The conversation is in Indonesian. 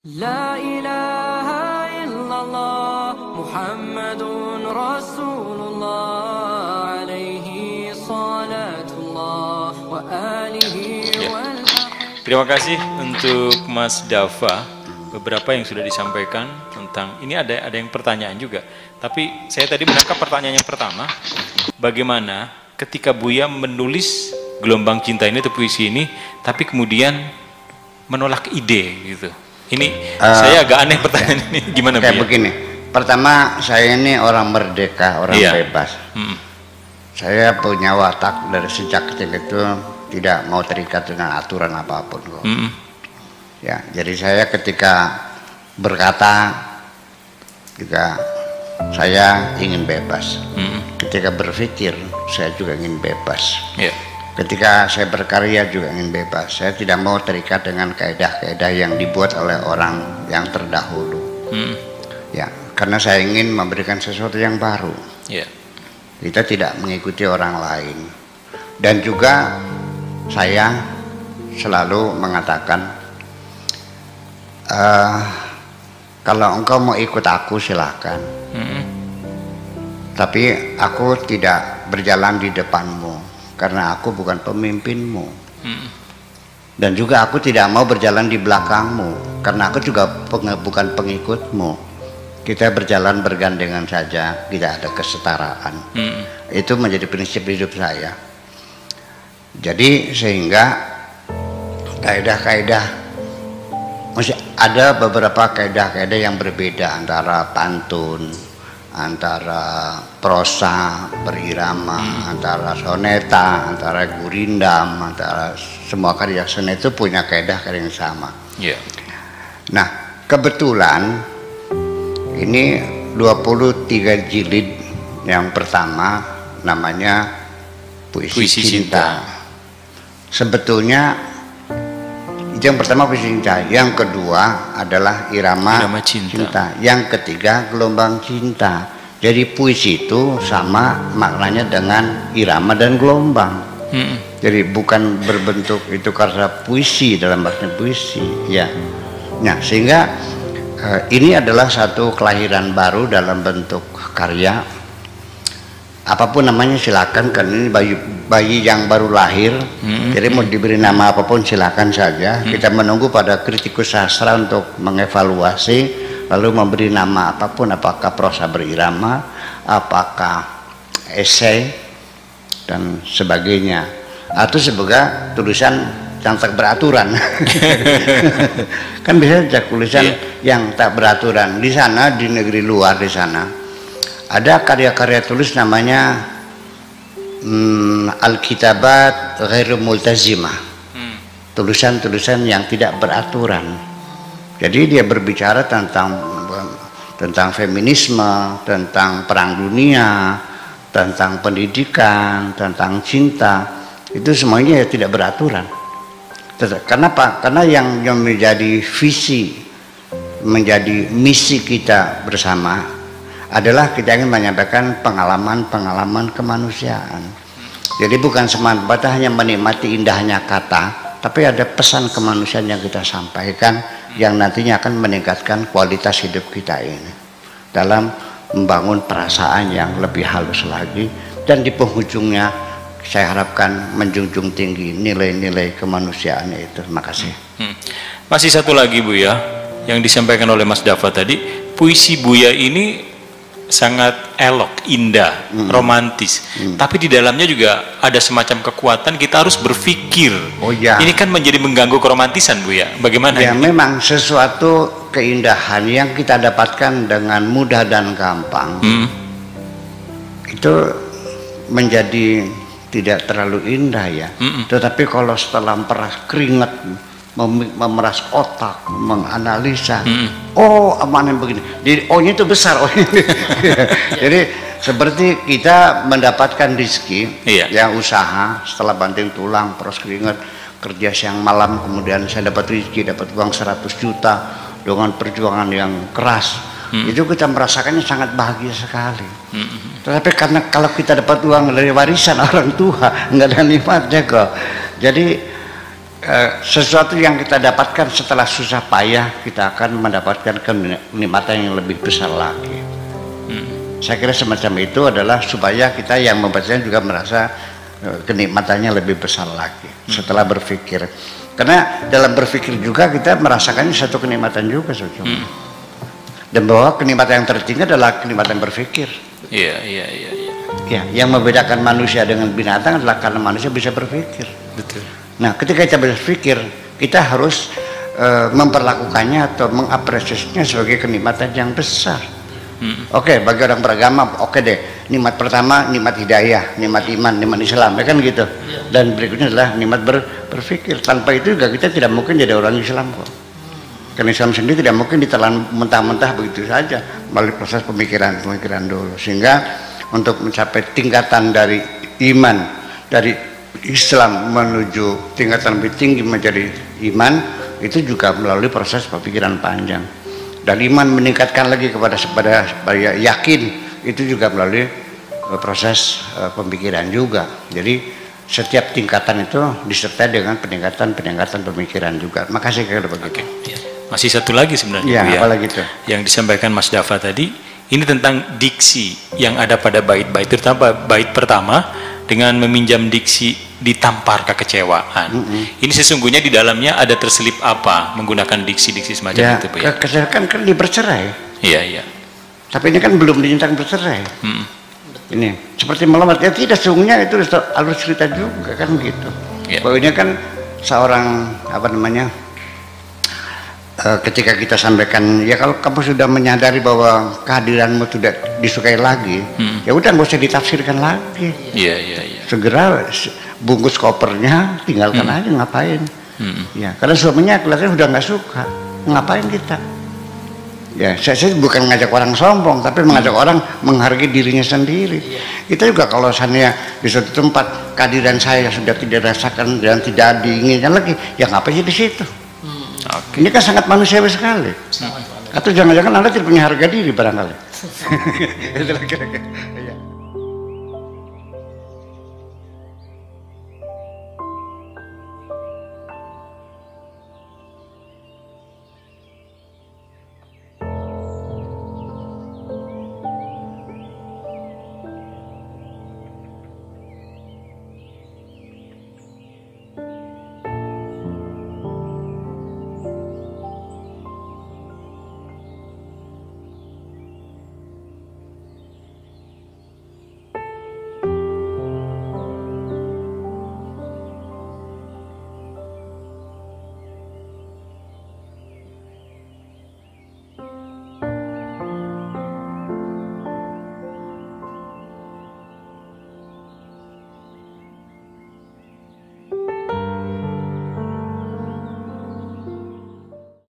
La ilaha illallah Muhammadun Rasulullah alaihi salatullah wa alihi wal. Terima kasih untuk Mas Dava. Beberapa yang sudah disampaikan tentang ini ada yang pertanyaan juga. Tapi saya tadi menangkap pertanyaan yang pertama, bagaimana ketika Buya menulis Gelombang Cinta ini atau puisi ini, tapi kemudian menolak ide gitu. Ini saya agak aneh pertanyaan ini, gimana kayak Buya? begini. Pertama, saya ini orang merdeka, orang bebas. Saya punya watak dari sejak kecil itu tidak mau terikat dengan aturan apapun. Ya, jadi saya ketika berkata juga saya ingin bebas. Ketika berpikir saya juga ingin bebas. Ketika saya berkarya juga ingin bebas. Saya tidak mau terikat dengan kaedah-kaedah yang dibuat oleh orang yang terdahulu. Ya, karena saya ingin memberikan sesuatu yang baru. Kita tidak mengikuti orang lain. Dan juga saya selalu mengatakan, kalau engkau mau ikut aku silahkan, tapi aku tidak berjalan di depanmu karena aku bukan pemimpinmu. Dan juga aku tidak mau berjalan di belakangmu karena aku juga bukan pengikutmu. Kita berjalan bergandengan saja, tidak ada kesetaraan. Itu menjadi prinsip hidup saya. Jadi sehingga kaedah-kaedah, masih ada beberapa kaedah-kaedah yang berbeda antara pantun, antara prosa berirama, antara soneta, antara gurindam, antara semua karya seni itu punya kaedah-kaedah yang sama. Nah, kebetulan ini 23 jilid yang pertama namanya Puisi Cinta. Sebetulnya yang pertama Puisi Cinta, yang kedua adalah Irama Cinta, yang ketiga Gelombang Cinta. Jadi puisi itu sama maknanya dengan irama dan gelombang. Jadi bukan berbentuk itu karena puisi dalam bahasa puisi, ya. Nah, sehingga ini adalah satu kelahiran baru dalam bentuk karya. Apapun namanya silakan, karena ini bayi yang baru lahir. Jadi mau diberi nama apapun silakan saja. Kita menunggu pada kritikus sastra untuk mengevaluasi, lalu memberi nama apapun, apakah prosa berirama, apakah esai dan sebagainya, atau sebagai tulisan yang tak beraturan. Kan bisa saja tulisan yang tak beraturan. Di sana, di negeri luar di sana, ada karya-karya tulis namanya Al-Kitabat Ghairu Multazimah, tulisan-tulisan yang tidak beraturan. Jadi dia berbicara tentang feminisme, tentang perang dunia, tentang pendidikan, tentang cinta. Itu semuanya tidak beraturan. Kenapa? Karena yang menjadi visi, menjadi misi kita bersama adalah kita ingin menyampaikan pengalaman-pengalaman kemanusiaan. Jadi bukan semata-mata hanya menikmati indahnya kata, tapi ada pesan kemanusiaan yang kita sampaikan yang nantinya akan meningkatkan kualitas hidup kita ini dalam membangun perasaan yang lebih halus lagi, dan di penghujungnya saya harapkan menjunjung tinggi nilai-nilai kemanusiaan itu. Terima kasih. Masih satu lagi Buya, yang disampaikan oleh Mas Dava tadi, puisi Buya ini sangat elok, indah, romantis. Tapi di dalamnya juga ada semacam kekuatan kita harus berpikir. Ini kan menjadi mengganggu keromantisan Buya. Bagaimana? Ya, memang sesuatu keindahan yang kita dapatkan dengan mudah dan gampang itu menjadi tidak terlalu indah ya. Tetapi kalau setelah memeras keringat, memeras otak, menganalisa, oh aman yang begini, jadi ohnya itu besar. Jadi seperti kita mendapatkan rezeki, yang usaha setelah banting tulang, peras keringat, kerja siang malam, kemudian saya dapat rezeki, dapat uang 100 juta dengan perjuangan yang keras. Itu kita merasakannya sangat bahagia sekali. Tetapi karena kalau kita dapat uang dari warisan orang tua, nggak ada nikmatnya kok. Jadi sesuatu yang kita dapatkan setelah susah payah, kita akan mendapatkan kenikmatan yang lebih besar lagi. Saya kira semacam itu adalah supaya kita yang membacanya juga merasa kenikmatannya lebih besar lagi setelah berpikir. Karena dalam berpikir juga kita merasakannya satu kenikmatan juga sebetulnya. Dan bahwa kenikmatan yang tertinggi adalah kenikmatan berpikir. Iya. Ya, yang membedakan manusia dengan binatang adalah karena manusia bisa berpikir. Betul. Nah, ketika kita berpikir, kita harus memperlakukannya atau mengapresiasinya sebagai kenikmatan yang besar. Oke, bagi orang beragama, oke deh. Nikmat pertama, nikmat hidayah, nikmat iman, nikmat Islam, ya kan gitu. Dan berikutnya adalah nikmat berpikir. Tanpa itu juga kita tidak mungkin jadi orang Islam kok. Karena Islam sendiri tidak mungkin ditelan mentah-mentah begitu saja melalui proses pemikiran dulu. Sehingga untuk mencapai tingkatan dari iman, dari Islam menuju tingkatan lebih tinggi menjadi iman, itu juga melalui proses pemikiran panjang. Dan iman meningkatkan lagi kepada yakin, itu juga melalui proses pemikiran juga. Jadi setiap tingkatan itu disertai dengan peningkatan pemikiran juga. Makasih kalau begitu. Masih satu lagi sebenarnya, ya, Bu, ya, apalagi itu yang disampaikan Mas Dafa tadi, ini tentang diksi yang ada pada bait-bait, terutama bait pertama dengan meminjam diksi ditampar kekecewaan. Ini sesungguhnya di dalamnya ada terselip apa menggunakan diksi-diksi semacam ya, itu, Bu, ya? Kekecewaan kan bercerai. Iya. Tapi ini kan belum dinyatakan bercerai. Ini seperti melamar, ya tidak, sesungguhnya itu alur cerita juga kan gitu. Bahwa ini kan seorang ketika kita sampaikan, ya kalau kamu sudah menyadari bahwa kehadiranmu tidak disukai lagi, ya udah nggak usah ditafsirkan lagi. Iya. Segera bungkus kopernya, tinggalkan aja, ngapain? Ya, karena suaminya kelihatannya udah nggak suka, ngapain kita? Ya, saya bukan ngajak orang sombong, tapi mengajak orang menghargai dirinya sendiri. Kita juga kalau misalnya di suatu tempat kehadiran saya sudah tidak dirasakan dan tidak diinginkan lagi, ya ngapain sih di situ? Ini kan sangat manusiawi sekali. Atau jangan-jangan Anda tidak punya harga diri barangkali. Itu kira-kira.